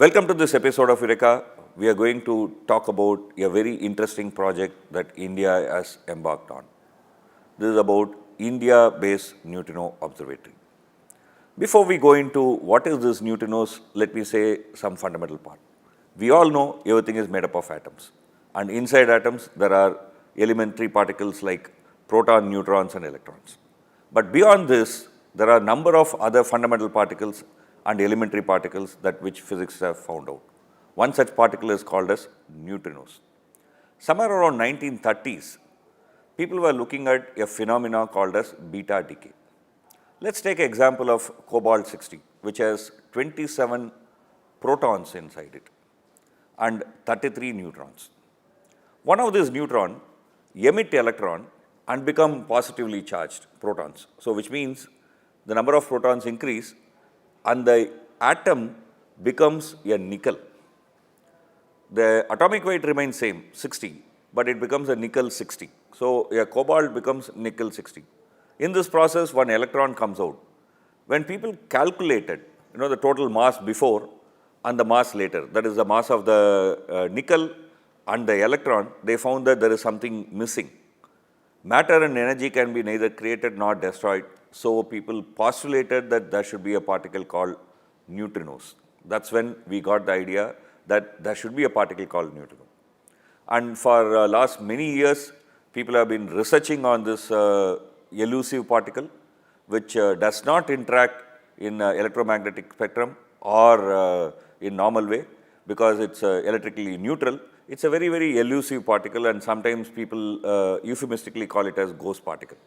Welcome to this episode of Eureka. We are going to talk about a very interesting project that India has embarked on. This is about India-based Neutrino Observatory. Before we go into what is this neutrinos, let me say some fundamental part. We all know everything is made up of atoms, and inside atoms there are elementary particles like proton, neutrons and electrons. But beyond this, there are a number of other fundamental particles and elementary particles that which physics have found out. One such particle is called as neutrinos. Somewhere around 1930s, people were looking at a phenomena called as beta decay. Let's take an example of cobalt-60, which has 27 protons inside it and 33 neutrons. One of these neutrons emit electron and become positively charged protons. So, which means the number of protons increase and the atom becomes a nickel. The atomic weight remains same, 60, but it becomes a nickel 60. So, a cobalt becomes nickel 60. In this process, one electron comes out. When people calculated, the total mass before and the mass later, that is the mass of the nickel and the electron, they found that there is something missing. Matter and energy can be neither created nor destroyed. So, people postulated that there should be a particle called neutrinos. That's when we got the idea that there should be a particle called neutrino. And for last many years, people have been researching on this elusive particle, which does not interact in electromagnetic spectrum or in normal way because it's electrically neutral. It's a very, very elusive particle, and sometimes people euphemistically call it as ghost particle.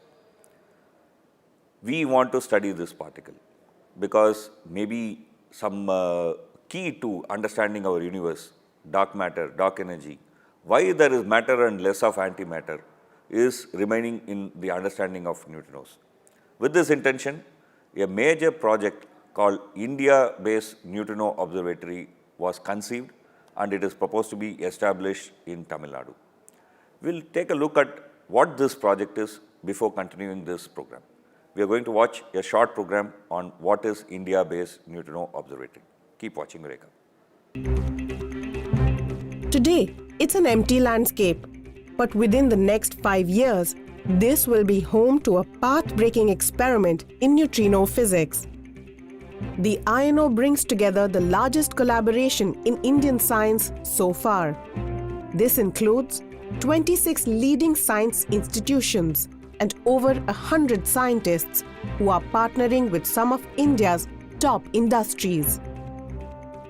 We want to study this particle because maybe some key to understanding our universe, dark matter, dark energy, why there is matter and less of antimatter is remaining in the understanding of neutrinos. With this intention, a major project called India-based Neutrino Observatory was conceived, and it is proposed to be established in Tamil Nadu. We'll take a look at what this project is before continuing this program. We are going to watch a short program on what is India-based Neutrino Observatory. Keep watching Eureka. Today, it's an empty landscape, but within the next 5 years, this will be home to a path-breaking experiment in neutrino physics. The INO brings together the largest collaboration in Indian science so far. This includes 26 leading science institutions and over 100 scientists who are partnering with some of India's top industries.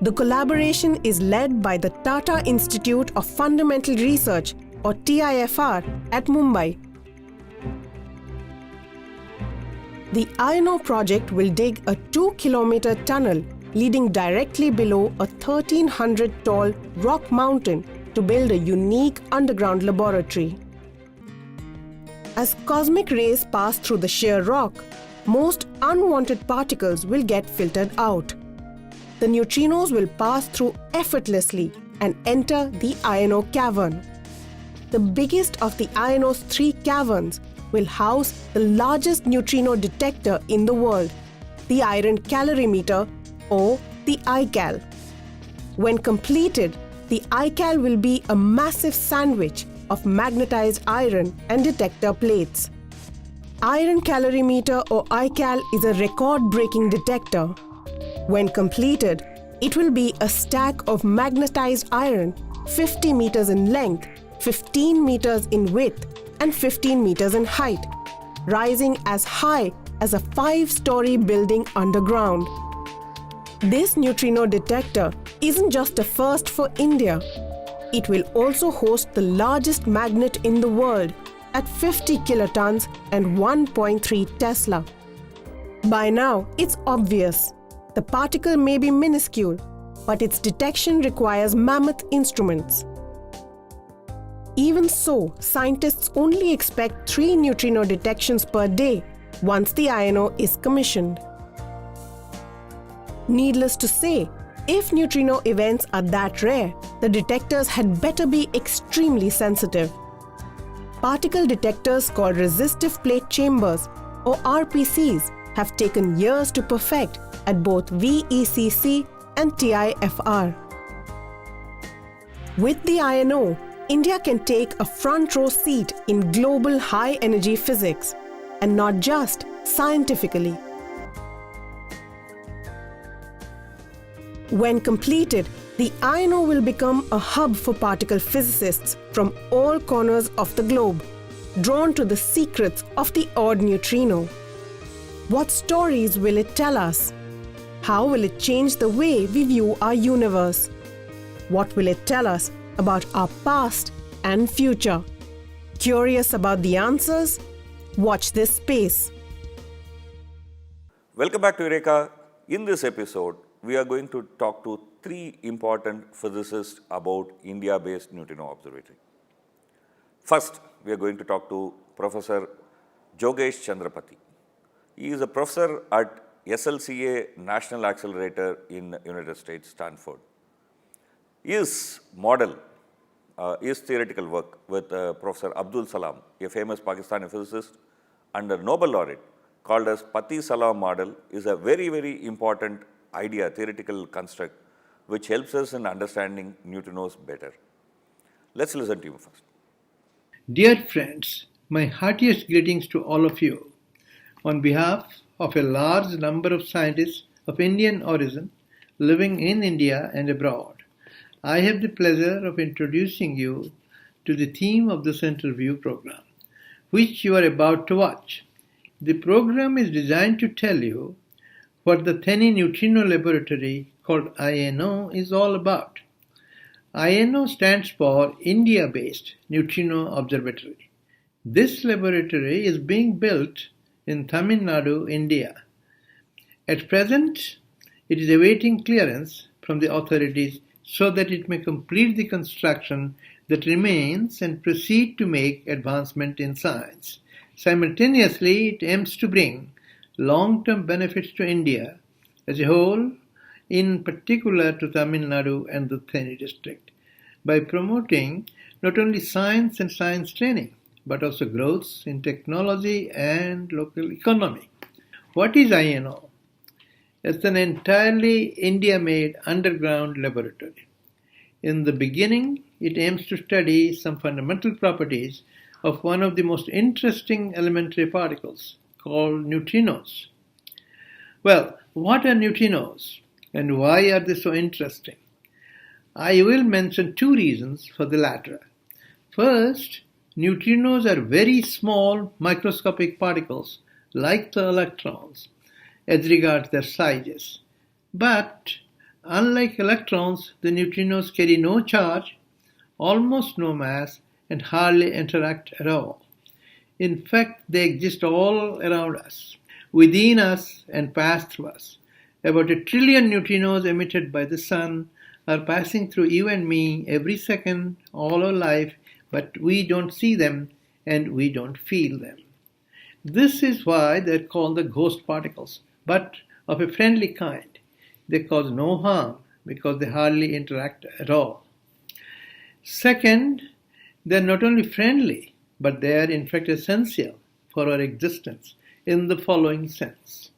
The collaboration is led by the Tata Institute of Fundamental Research, or TIFR, at Mumbai. The INO project will dig a 2-kilometer tunnel leading directly below a 1,300-tall rock mountain to build a unique underground laboratory. As cosmic rays pass through the sheer rock, most unwanted particles will get filtered out. The neutrinos will pass through effortlessly and enter the INO cavern. The biggest of the INO's 3 caverns will house the largest neutrino detector in the world, the iron calorimeter, or the iCal. When completed, the iCal will be a massive sandwich of magnetized iron and detector plates. Iron calorimeter, or iCal, is a record-breaking detector. When completed, it will be a stack of magnetized iron 50 meters in length, 15 meters in width, and 15 meters in height, rising as high as a 5-story building underground. This neutrino detector isn't just a first for India. It will also host the largest magnet in the world at 50 kilotons and 1.3 Tesla. By now, it's obvious. The particle may be minuscule, but its detection requires mammoth instruments. Even so, scientists only expect 3 neutrino detections per day once the INO is commissioned. Needless to say, if neutrino events are that rare, the detectors had better be extremely sensitive. Particle detectors called resistive plate chambers, or RPCs, have taken years to perfect at both VECC and TIFR. With the INO, India can take a front row seat in global high-energy physics, and not just scientifically. When completed, the INO will become a hub for particle physicists from all corners of the globe, drawn to the secrets of the odd neutrino. What stories will it tell us? How will it change the way we view our universe? What will it tell us about our past and future? Curious about the answers? Watch this space. Welcome back to Eureka. In this episode, we are going to talk to three important physicists about India-based Neutrino Observatory. First, we are going to talk to Professor Jogesh Chandrapati. He is a professor at SLCA National Accelerator in United States, Stanford. His model, his theoretical work with Professor Abdul Salam, a famous Pakistani physicist and a Nobel laureate, called as Pati-Salam model, is a very, very important idea, theoretical construct, which helps us in understanding neutrinos better. Let's listen to him first. Dear friends, my heartiest greetings to all of you. On behalf of a large number of scientists of Indian origin living in India and abroad, I have the pleasure of introducing you to the theme of this interview program, which you are about to watch. The program is designed to tell you what the tiny neutrino laboratory called INO is all about. INO stands for India-based Neutrino Observatory. This laboratory is being built in Tamil Nadu, India. At present, it is awaiting clearance from the authorities so that it may complete the construction that remains and proceed to make advancement in science. Simultaneously, it aims to bring long-term benefits to India as a whole, in particular to Tamil Nadu and the Theni district, by promoting not only science and science training, but also growth in technology and local economy. What is INO? It's an entirely India-made underground laboratory. In the beginning, it aims to study some fundamental properties of one of the most interesting elementary particles, called neutrinos. Well, what are neutrinos and why are they so interesting? I will mention two reasons for the latter. First, neutrinos are very small microscopic particles like the electrons as regards their sizes. But unlike electrons, the neutrinos carry no charge, almost no mass, and hardly interact at all. In fact, they exist all around us, within us, and pass through us. About 1 trillion neutrinos emitted by the sun are passing through you and me every second, all our life, but we don't see them and we don't feel them. This is why they're called the ghost particles, but of a friendly kind. They cause no harm because they hardly interact at all. Second, they're not only friendly, but they are in fact essential for our existence in the following sense.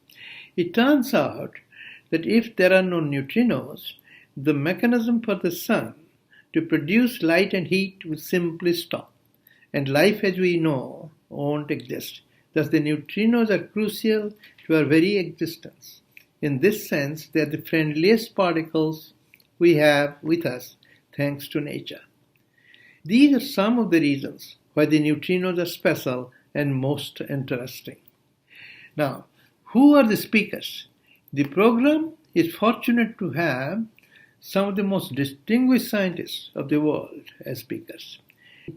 It turns out that if there are no neutrinos, the mechanism for the sun to produce light and heat will simply stop, and life as we know won't exist. Thus the neutrinos are crucial to our very existence. In this sense, they are the friendliest particles we have with us thanks to nature. These are some of the reasons why the neutrinos are special and most interesting. Now, who are the speakers? The program is fortunate to have some of the most distinguished scientists of the world as speakers.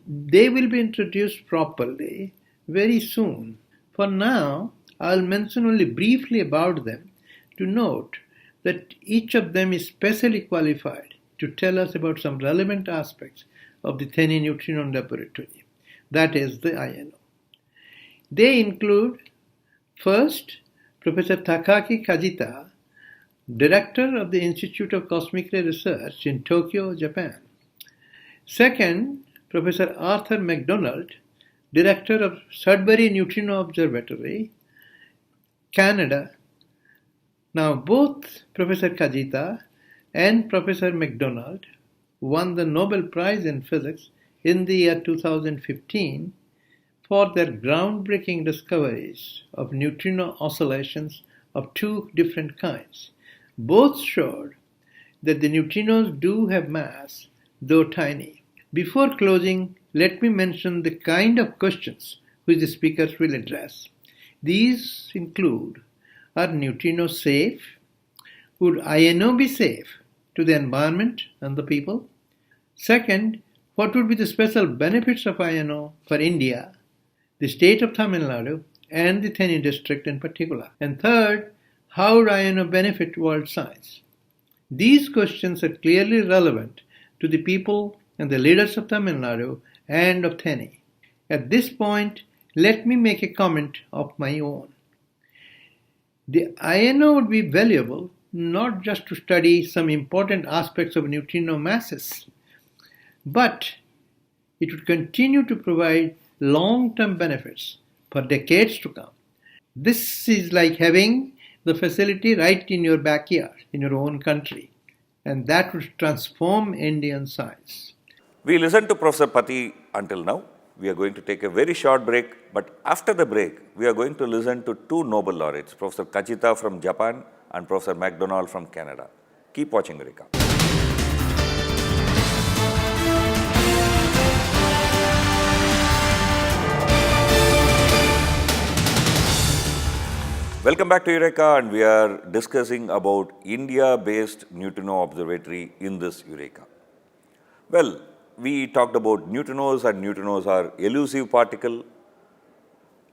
They will be introduced properly very soon. For now, I'll mention only briefly about them to note that each of them is specially qualified to tell us about some relevant aspects of the Theni Neutrino Laboratory, that is the INO. They include, first, Professor Takaaki Kajita, Director of the Institute of Cosmic Ray Research in Tokyo, Japan. Second, Professor Arthur MacDonald, Director of Sudbury Neutrino Observatory, Canada. Now, both Professor Kajita and Professor MacDonald won the Nobel Prize in Physics in the year 2015 for their groundbreaking discoveries of neutrino oscillations of two different kinds. Both showed that the neutrinos do have mass, though tiny. Before closing, let me mention the kind of questions which the speakers will address. These include, are neutrinos safe? Would INO be safe to the environment and the people? Second, what would be the special benefits of INO for India, the state of Tamil Nadu, and the Theni district in particular? And third, how would INO benefit world science? These questions are clearly relevant to the people and the leaders of Tamil Nadu and of Theni. At this point, let me make a comment of my own. The INO would be valuable not just to study some important aspects of neutrino masses, but it would continue to provide long-term benefits for decades to come. This is like having the facility right in your backyard, in your own country, and that would transform Indian science. We listened to Professor Pati until now. We are going to take a very short break, but after the break, we are going to listen to two Nobel laureates, Professor Kajita from Japan and Professor MacDonald from Canada. Keep watching Eureka. Welcome back to Eureka, and we are discussing about India-based Neutrino Observatory in this Eureka. Well, we talked about neutrinos, and neutrinos are elusive particle,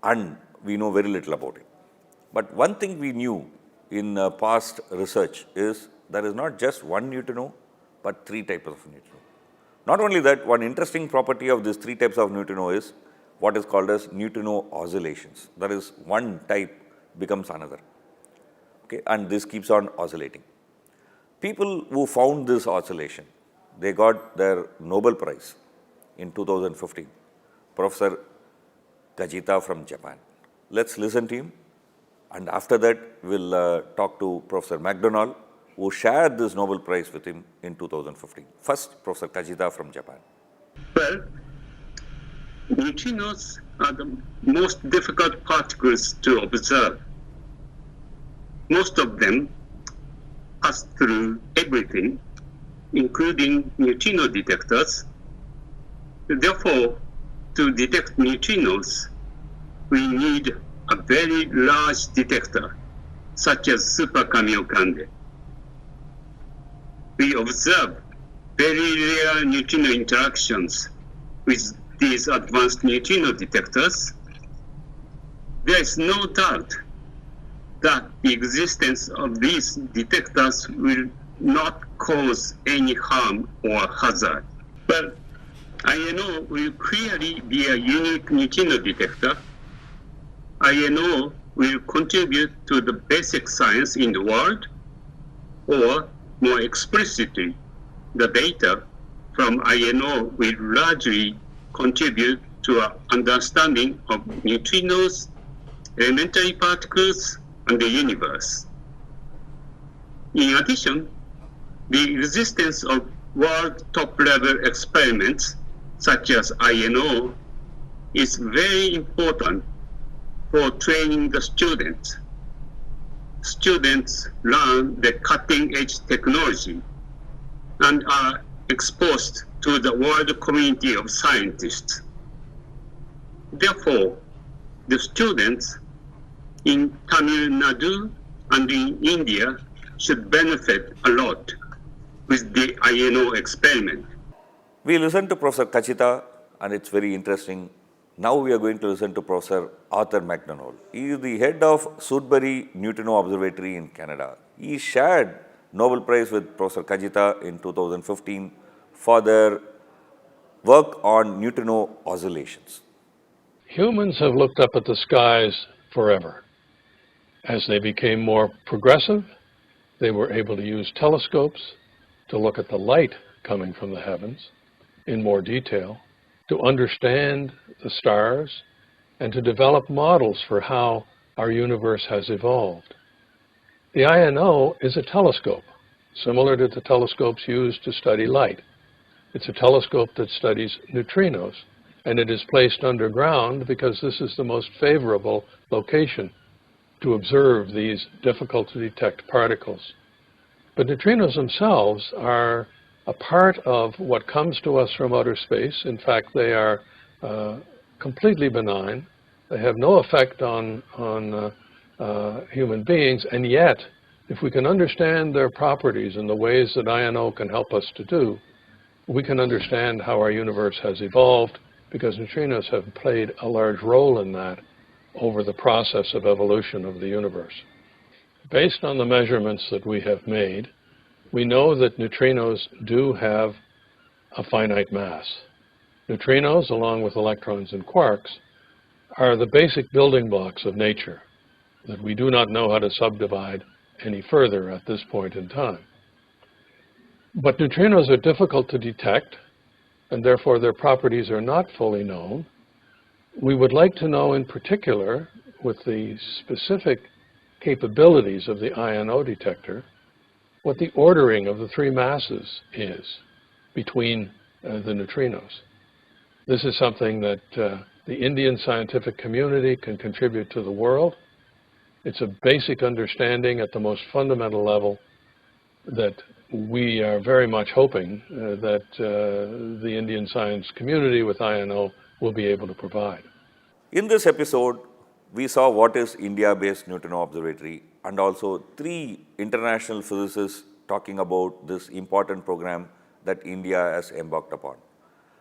and we know very little about it. But one thing we knew in past research is there is not just one neutrino, but three types of neutrino. Not only that, one interesting property of these three types of neutrino is what is called as neutrino oscillations. That is, one type becomes another, okay, and this keeps on oscillating. People who found this oscillation, they got their Nobel Prize in 2015, Professor Kajita from Japan. Let's listen to him, and after that we'll talk to Professor MacDonald, who shared this Nobel Prize with him in 2015. First, Professor Kajita from Japan. Well, neutrinos are the most difficult particles to observe. Most of them pass through everything, including neutrino detectors. Therefore, to detect neutrinos, we need a very large detector, such as Super Kamiokande. We observe very rare neutrino interactions with these advanced neutrino detectors. There is no doubt that the existence of these detectors will not cause any harm or hazard. But INO will clearly be a unique neutrino detector. INO will contribute to the basic science in the world, or more explicitly, the data from INO will largely contribute to our understanding of neutrinos, elementary particles, and the universe. In addition, the existence of world top-level experiments such as INO is very important for training the students. Students learn the cutting-edge technology and are exposed to the world community of scientists. Therefore, the students in Tamil Nadu and in India should benefit a lot with the INO experiment. We listened to Professor Kajita, and it's very interesting. Now we are going to listen to Professor Arthur MacDonald. He is the head of Sudbury Neutrino Observatory in Canada. He shared Nobel Prize with Professor Kajita in 2015 for their work on neutrino oscillations. Humans have looked up at the skies forever. As they became more progressive, they were able to use telescopes to look at the light coming from the heavens in more detail, to understand the stars, and to develop models for how our universe has evolved. The INO is a telescope similar to the telescopes used to study light. It's a telescope that studies neutrinos, and it is placed underground because this is the most favorable location to observe these difficult-to-detect particles. But neutrinos themselves are a part of what comes to us from outer space. In fact, they are completely benign. They have no effect on human beings, and yet, if we can understand their properties in the ways that INO can help us to do, we can understand how our universe has evolved, because neutrinos have played a large role in that over the process of evolution of the universe. Based on the measurements that we have made, we know that neutrinos do have a finite mass. Neutrinos, along with electrons and quarks, are the basic building blocks of nature that we do not know how to subdivide any further at this point in time. But neutrinos are difficult to detect, and therefore their properties are not fully known. We would like to know in particular, with the specific capabilities of the INO detector, what the ordering of the three masses is between the neutrinos. This is something that the Indian scientific community can contribute to the world. It's a basic understanding at the most fundamental level that we are very much hoping that the Indian science community with INO will be able to provide. In this episode, we saw what is India-based Neutrino Observatory and also 3 international physicists talking about this important program that India has embarked upon.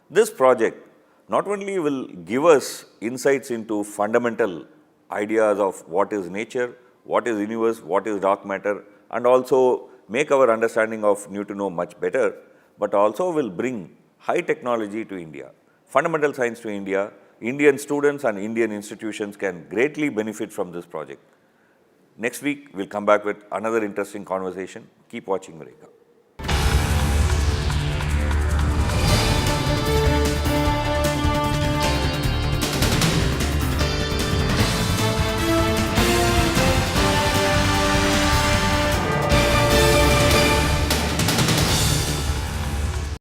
This project not only will give us insights into fundamental ideas of what is nature, what is universe, what is dark matter, and also make our understanding of neutrino much better, but also will bring high technology to India, fundamental science to India. Indian students and Indian institutions can greatly benefit from this project. Next week, we'll come back with another interesting conversation. Keep watching Eureka.